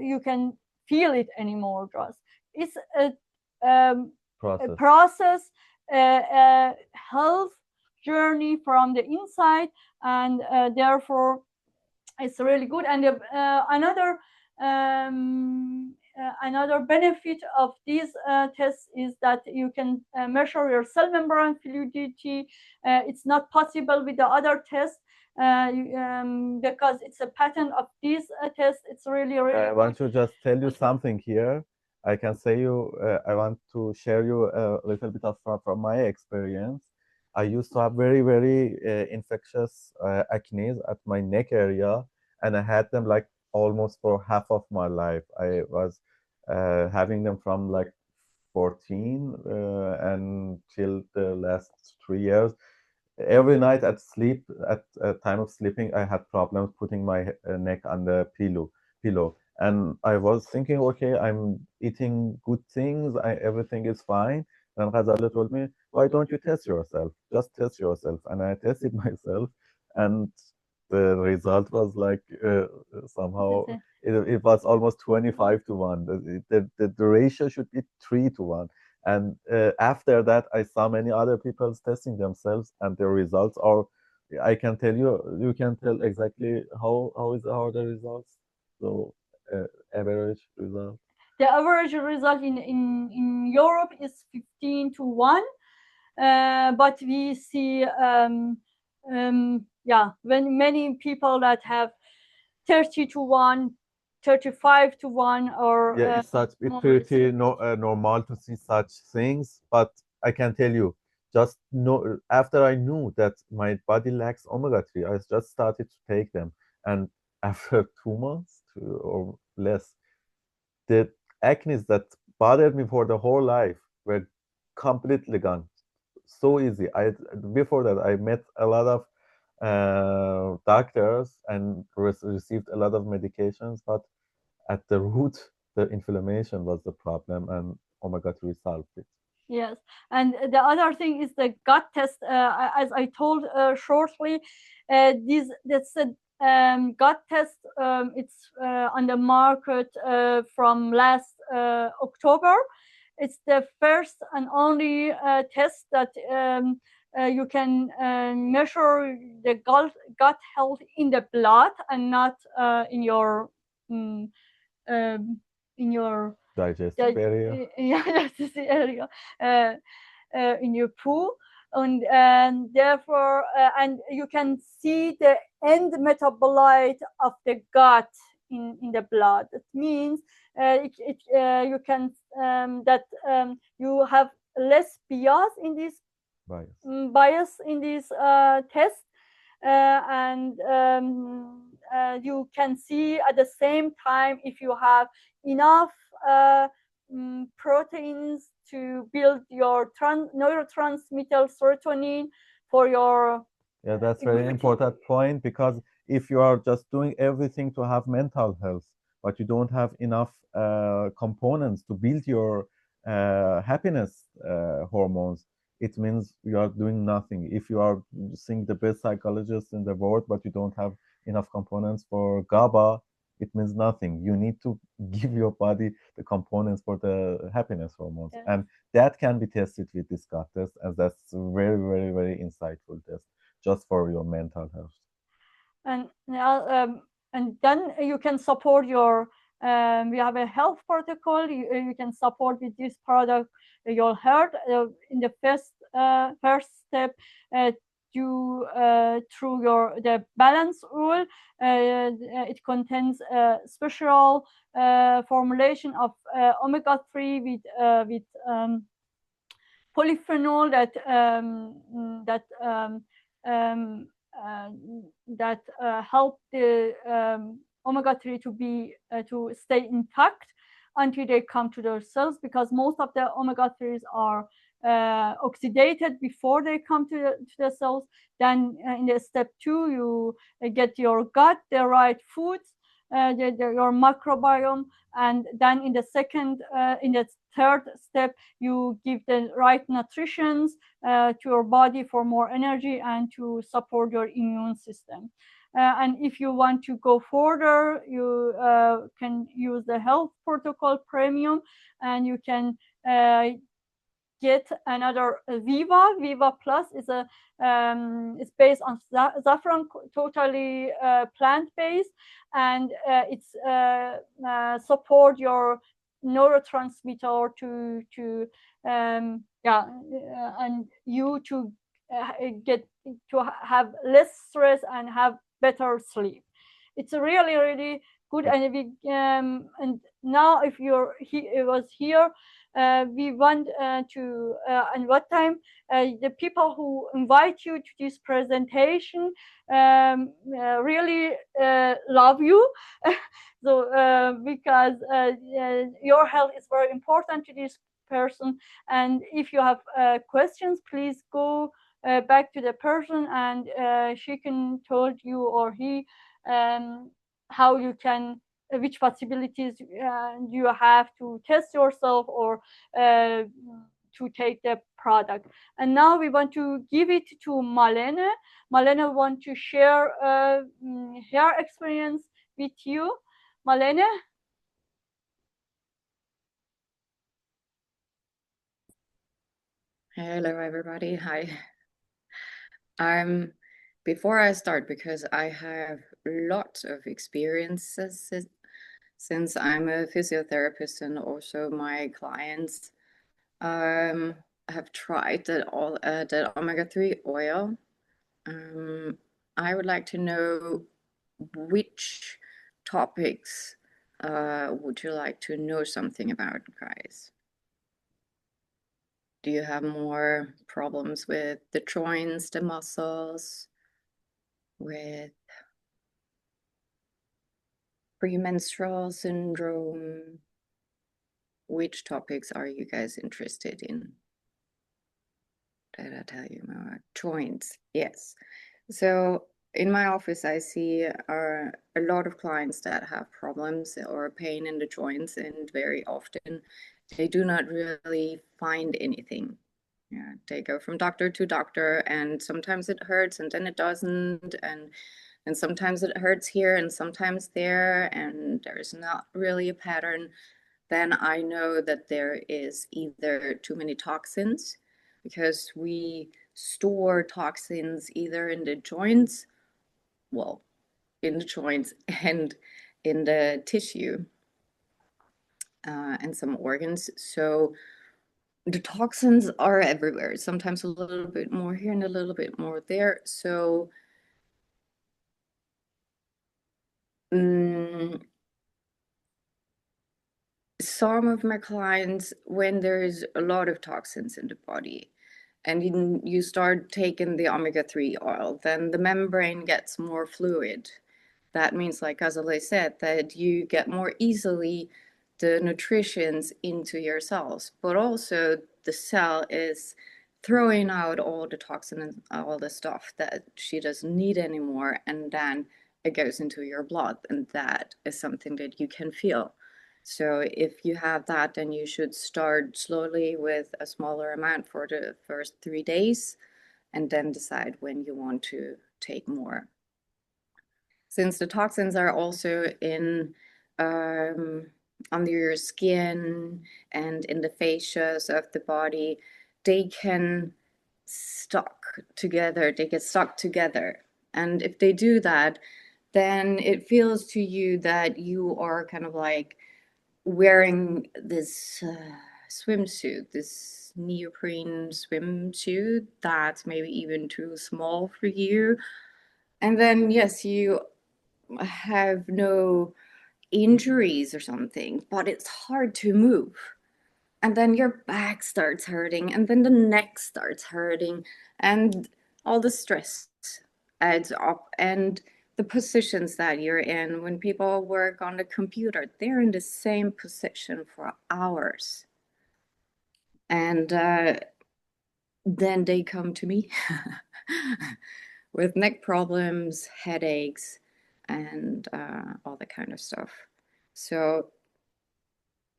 you can feel it anymore. Just it's a Process. process, a health journey from the inside, and therefore it's really good. And another benefit of these tests is that you can measure your cell membrane fluidity. It's not possible with the other tests, because it's a pattern of these tests. It's really I want to just tell you something here. I can say you, I want to share you a little bit of from my experience. I used to have very, very infectious acne at my neck area, and I had them like almost for half of my life. I was having them from like 14 until the last 3 years. Every night at time of sleeping, I had problems putting my neck on the pillow. And I was thinking, okay, I'm eating good things, everything is fine. And Ghazala told me, why don't you test yourself? Just test yourself. And I tested myself, and the result was like somehow it was almost 25 to 1. The ratio should be 3 to 1. And after that, I saw many other people testing themselves, and their results are. I can tell you, you can tell exactly how the results. So average result. The average result in Europe is 15 to 1. But we see, yeah, when many people that have 30 to 1, 35 to 1, or Yeah, it's more risky. pretty normal to see such things, but I can tell you, just no after I knew that my body lacks omega-3, I just started to take them, and after 2 months or less, the acne that bothered me for the whole life were completely gone. So easy. I Before that I met a lot of doctors and received a lot of medications, but at the root, the inflammation was the problem, and omega-3 solved it. Yes, and the other thing is the gut test. As I told shortly, that's a gut test. It's on the market from last October. It's the first and only test that you can measure the gut health in the blood and not mm, um, in your Digestive area. yeah, that's the area uh, in your poo, and therefore, and you can see the end metabolite of the gut in the blood. It means you can that you have less Bias. bias in this test, and you can see at the same time if you have enough proteins to build your neurotransmitter serotonin for your Yeah, that's very immunity. important point, because if you are just doing everything to have mental health, but you don't have enough components to build your happiness hormones, it means you are doing nothing. If you are seeing the best psychologist in the world, but you don't have enough components for GABA, it means nothing. You need to give your body the components for the happiness hormones, Yes. and that can be tested with this gut test, as that's a very, very, very insightful test just for your mental health. and now and then you can support your we have a health protocol. You can support with this product your health in the first step, uh, through your the balance rule. It contains a special formulation of omega-3 with polyphenol um, uh, that help the omega-3 to stay intact until they come to the cells, because most of the omega-3s are oxidated before they come to the cells. Then in the step 2, you get your gut the right foods, your microbiome, and then in the third step, you give the right nutritions to your body for more energy and to support your immune system. And if you want to go further, you can use the health protocol premium, and you can get another Viva Plus is a it's based on saffron, totally plant based, and it's support your neurotransmitter and you to get to have less stress and have better sleep. It's really good. And now if it was here, we want to and what time the people who invite you to this presentation really love you. So because your health is very important to this person, and if you have questions, please go back to the person, and she can tell you or he how you can which possibilities you have to test yourself or to take the product. And now we want to give it to Malene. Malene want to share her experience with you. Malene? Hello, everybody. Hi. Um, Before I start, because I have lots of experiences since I'm a physiotherapist and also my clients have tried that omega-3 oil. Um, I would like to know which topics would you like to know something about, guys? Do you have more problems with the joints, the muscles, with premenstrual syndrome? Which topics are you guys interested in? Did I tell you more? Joints, yes. So in my office, I see a lot of clients that have problems or pain in the joints, and very often they do not really find anything. Yeah, they go from doctor to doctor, and sometimes it hurts, and then it doesn't, and sometimes it hurts here, and sometimes there, and there's not really a pattern. Then I know that there is either too many toxins, because we store toxins either in the joints, well, in the joints and in the tissue and some organs. So the toxins are everywhere, sometimes a little bit more here and a little bit more there. So some of my clients, when there's a lot of toxins in the body and you start taking the omega-3 oil, then the membrane gets more fluid. That means, like Azalea said, that you get more easily the nutritions into your cells, but also the cell is throwing out all the toxin and all the stuff that she doesn't need anymore, and then it goes into your blood, and that is something that you can feel. So if you have that, then you should start slowly with a smaller amount for the first 3 days, and then decide when you want to take more. Since the toxins are also in under your skin and in the fascias of the body, they can stuck together. They get stuck together, and if they do that, then it feels to you that you are kind of like wearing this swimsuit, this neoprene swimsuit that's maybe even too small for you. And then, yes, you have no injuries or something, but it's hard to move. And then your back starts hurting, and then the neck starts hurting, and all the stress adds up. And the positions that you're in, when people work on the computer, they're in the same position for hours. And then they come to me with neck problems, headaches, and all that kind of stuff. So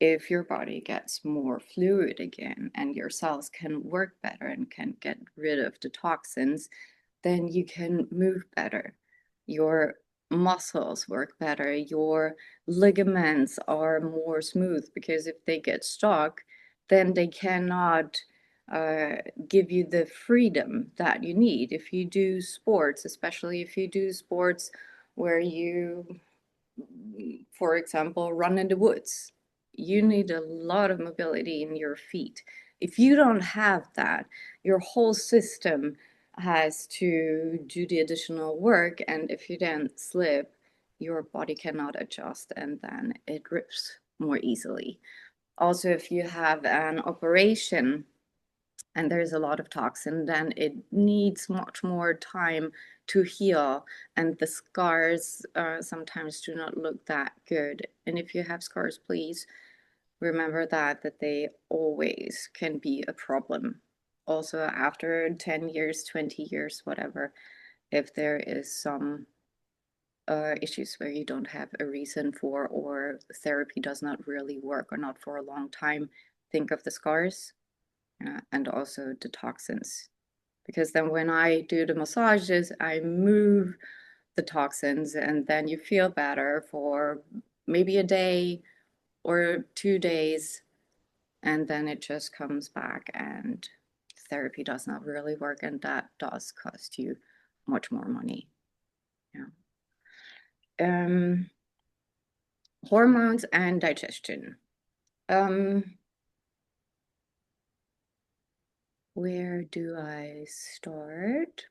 if your body gets more fluid again and your cells can work better and can get rid of the toxins, then you can move better. Your muscles work better. Your ligaments are more smooth, because if they get stuck, then they cannot uh, give you the freedom that you need. If you do sports, especially if you do sports where you, for example, run in the woods, you need a lot of mobility in your feet. If you don't have that, your whole system has to do the additional work, and if you then slip, your body cannot adjust, and then it rips more easily. Also, if you have an operation and there's a lot of toxin, then it needs much more time to heal, and the scars sometimes do not look that good. And if you have scars, please remember that they always can be a problem. Also, after 10 years, 20 years, whatever, if there is some issues where you don't have a reason for, or therapy does not really work, or not for a long time, think of the scars and also the toxins. Because then when I do the massages, I move the toxins, and then you feel better for maybe a day or 2 days, and then it just comes back, and therapy does not really work, and that does cost you much more money. Yeah. Hormones and digestion. Where do I start?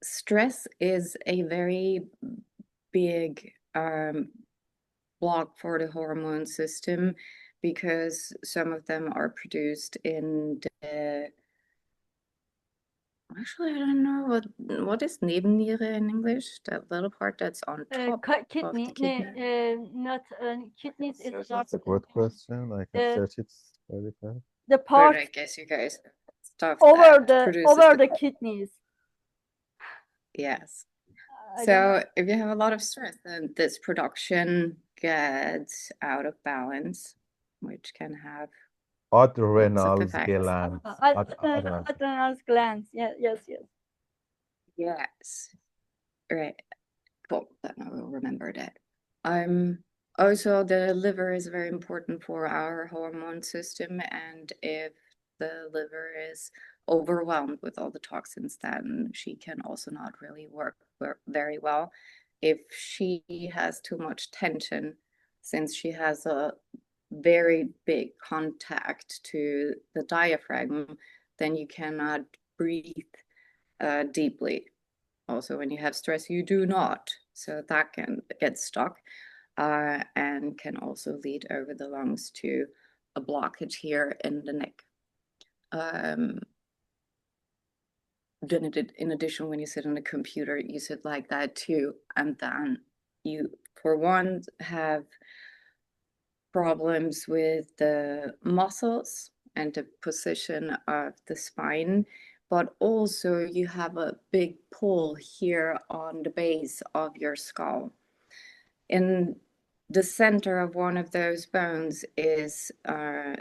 Stress is a very big block for the hormone system because some of them are produced in the, actually I don't know what is Nebenniere in English, that little part that's on top of the Kidney, kidney. not kidneys. It's not That's a good question. I can search it very fast. the But part I guess you guys stuff over that the produces over the kidneys. yes. I don't know. So if you have a lot of stress, then this production gets out of balance, which can have lots of Adrenal effects. gland. Adrenal glands. Yeah, yes. Yes. Right. Cool. Then I will remember that. Also the liver is very important for our hormone system, and if the liver is overwhelmed with all the toxins, then she can also not really work very well. If she has too much tension, since she has a very big contact to the diaphragm, then you cannot breathe deeply. Also, when you have stress, you do not. So that can get stuck and can also lead over the lungs to a blockage here in the neck. Then in addition, when you sit on a computer, you sit like that too. And then you, for one, have problems with the muscles and the position of the spine, but also you have a big pull here on the base of your skull. In the center of one of those bones is the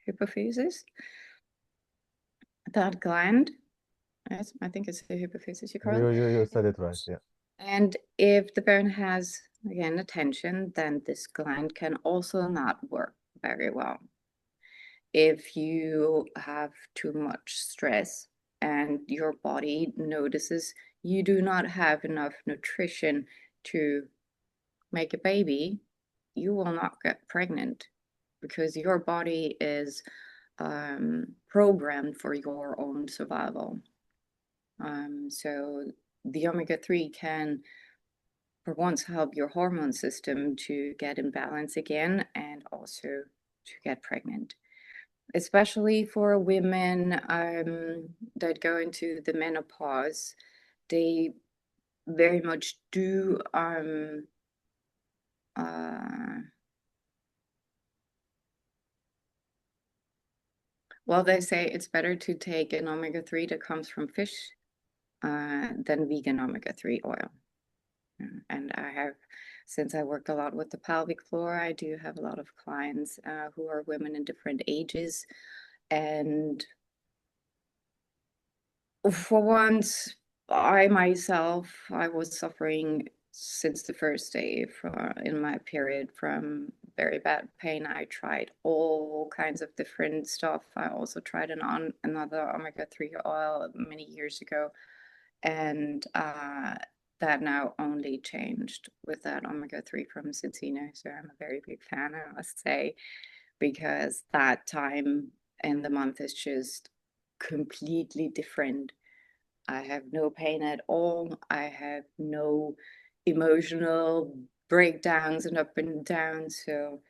hypophysis, that gland. Yes, I think it's the hypophysis, you call it. You said it right, yeah. And if the bone has, again, a tension, then this gland can also not work very well. If you have too much stress and your body notices you do not have enough nutrition to make a baby, you will not get pregnant because your body is programmed for your own survival. So the omega-3 can, for once, help your hormone system to get in balance again and also to get pregnant. Especially for women that go into the menopause, they very much do well, they say it's better to take an omega-3 that comes from fish than vegan omega-3 oil. And I have, since I work a lot with the pelvic floor, I do have a lot of clients who are women in different ages. And for once, I myself, I was suffering since the first day in my period from very bad pain. I tried all kinds of different stuff. I also tried another omega-3 oil many years ago, and that now only changed with that omega-3 from Cicino. So I'm a very big fan, I must say, because that time in the month is just completely different. I have no pain at all. I have no emotional breakdowns and up and downs. So,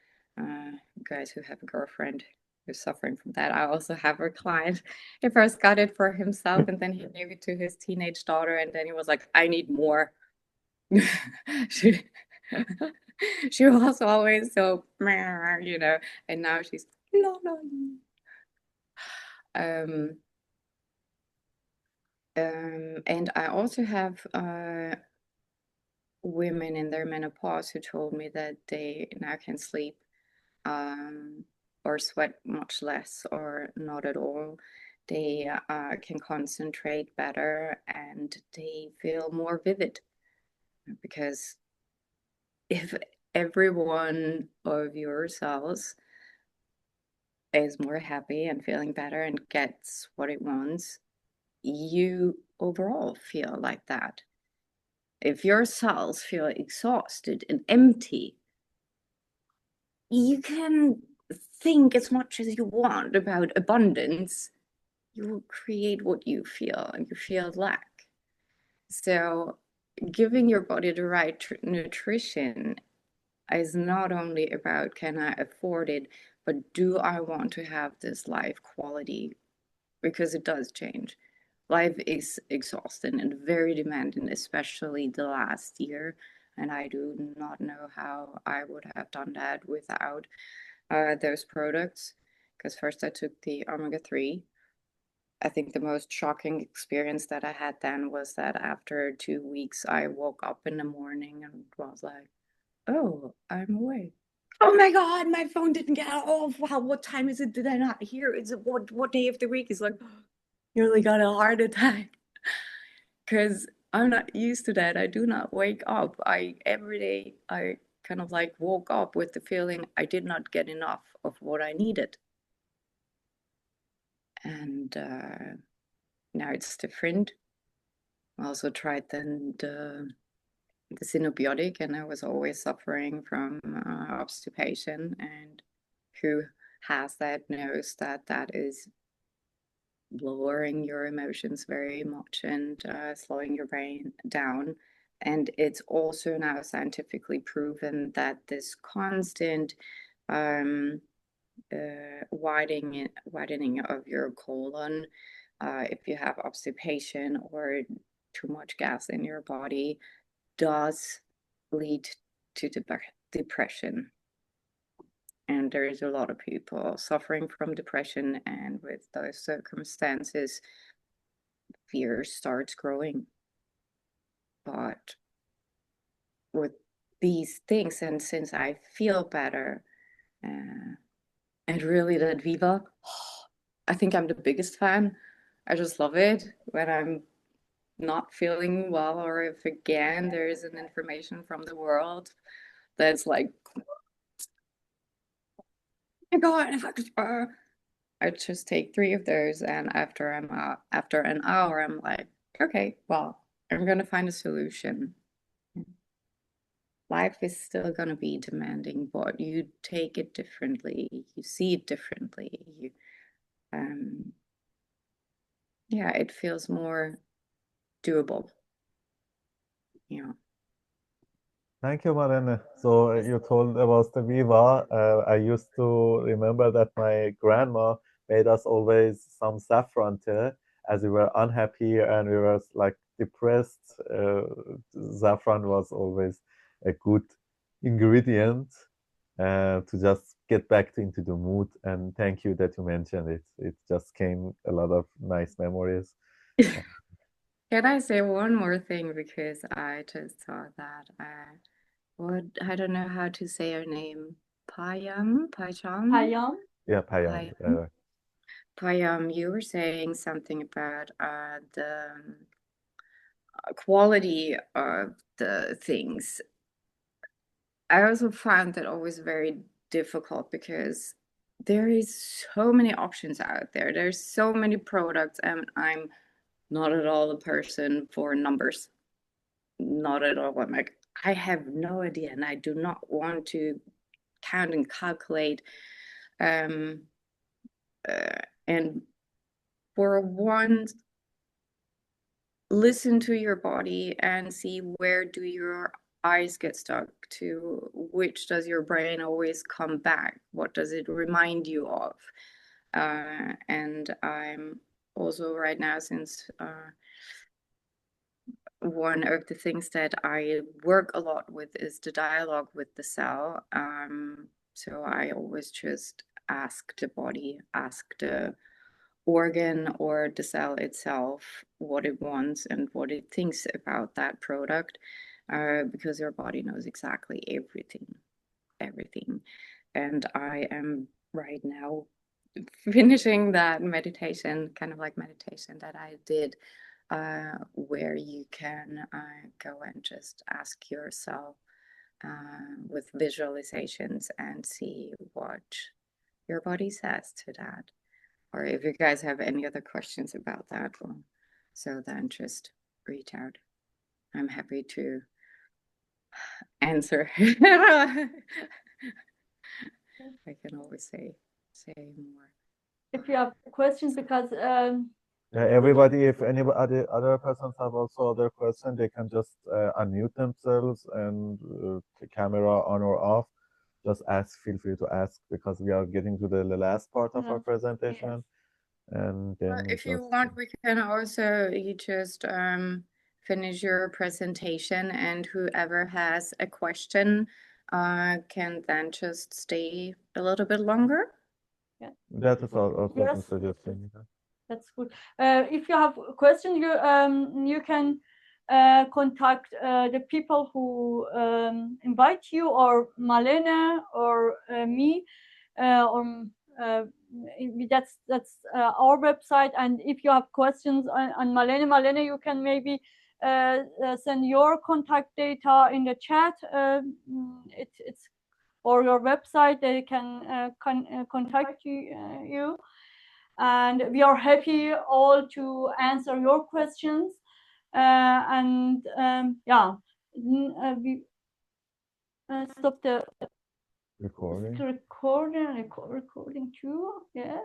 guys who have a girlfriend who's suffering from that, I also have a client. He first got it for himself and then he gave it to his teenage daughter, and then he was like, I need more. she, she was always so, and now she's, no, no. And I also have women in their menopause who told me that they now can sleep or sweat much less or not at all. They can concentrate better and they feel more vivid. Because if every one of your cells is more happy and feeling better and gets what it wants, you overall feel like that. If your cells feel exhausted and empty, you can think as much as you want about abundance. You will create what you feel, and you feel lack. So, giving your body the right nutrition is not only about can I afford it, but do I want to have this life quality? Because it does change. Life is exhausting and very demanding, especially the last year. And I do not know how I would have done that without those products. Because first I took the omega-3. I think the most shocking experience that I had then was that after 2 weeks, I woke up in the morning and was like, oh, I'm awake. Oh my God, my phone didn't get off. Wow, what time is it? Did I not hear? Is it what day of the week? It's like, nearly got a heart attack. Because I'm not used to that. I do not wake up. Every day I kind of like woke up with the feeling I did not get enough of what I needed. And now it's different. I also tried then the synbiotic, and I was always suffering from obstipation. And who has that knows that that is lowering your emotions very much and slowing your brain down. And it's also now scientifically proven that this constant um, widening of your colon, if you have obstipation or too much gas in your body, does lead to depression. And there is a lot of people suffering from depression, and with those circumstances, fear starts growing. But with these things, and since I feel better, and really that Viva, I think I'm the biggest fan. I just love it when I'm not feeling well, or if again there is an information from the world that's like, oh my God, if I could, I just take 3 of those, and after an hour, I'm like, okay, well, I'm gonna find a solution. Life is still gonna be demanding, but you take it differently, you see it differently. Um, yeah, it feels more doable. Yeah. Thank you, Marine. So you told about the Viva. I used to remember that my grandma made us always some saffron tea as we were unhappy and we were like depressed. Saffron was always a good ingredient to just get back into the mood. And thank you that you mentioned it. It just came a lot of nice memories. Can I say one more thing, because I just saw that I don't know how to say her name. Payam? Hayam. Yeah, Payam. Payam. Payam, you were saying something about the quality of the things. I also found that always very difficult, because there is so many options out there. There's so many products, and I'm not at all a person for numbers. Not at all. I'm like, I have no idea, and I do not want to count and calculate. Um, and for once, listen to your body and see where do your eyes get stuck, to which does your brain always come back, what does it remind you of. And I'm also right now, since one of the things that I work a lot with is the dialogue with the cell. So I always just ask the body, ask the organ or the cell itself what it wants and what it thinks about that product, because your body knows exactly everything. And I am right now finishing that meditation, kind of like meditation that I did, where you can go and just ask yourself with visualizations and see what your body says to that. Or if you guys have any other questions about that, well, so then just reach out. I'm happy to answer. I can always say more. If you have questions, because Yeah, everybody, if anybody, other persons have also other questions, they can just unmute themselves and the camera on or off. Just ask, feel free to ask, because we are getting to the last part of our presentation. And then if you want, we can also, you just finish your presentation, and whoever has a question can then just stay a little bit longer. that is also Yes. a suggestion. That's good. If you have a question, you can contact the people who invite you, or Malene, or me, or that's our website. And if you have questions on Malene, you can maybe send your contact data in the chat. It's or your website. They can contact you. And we are happy all to answer your questions. Yeah, we stop the Recording. recording too. Yeah.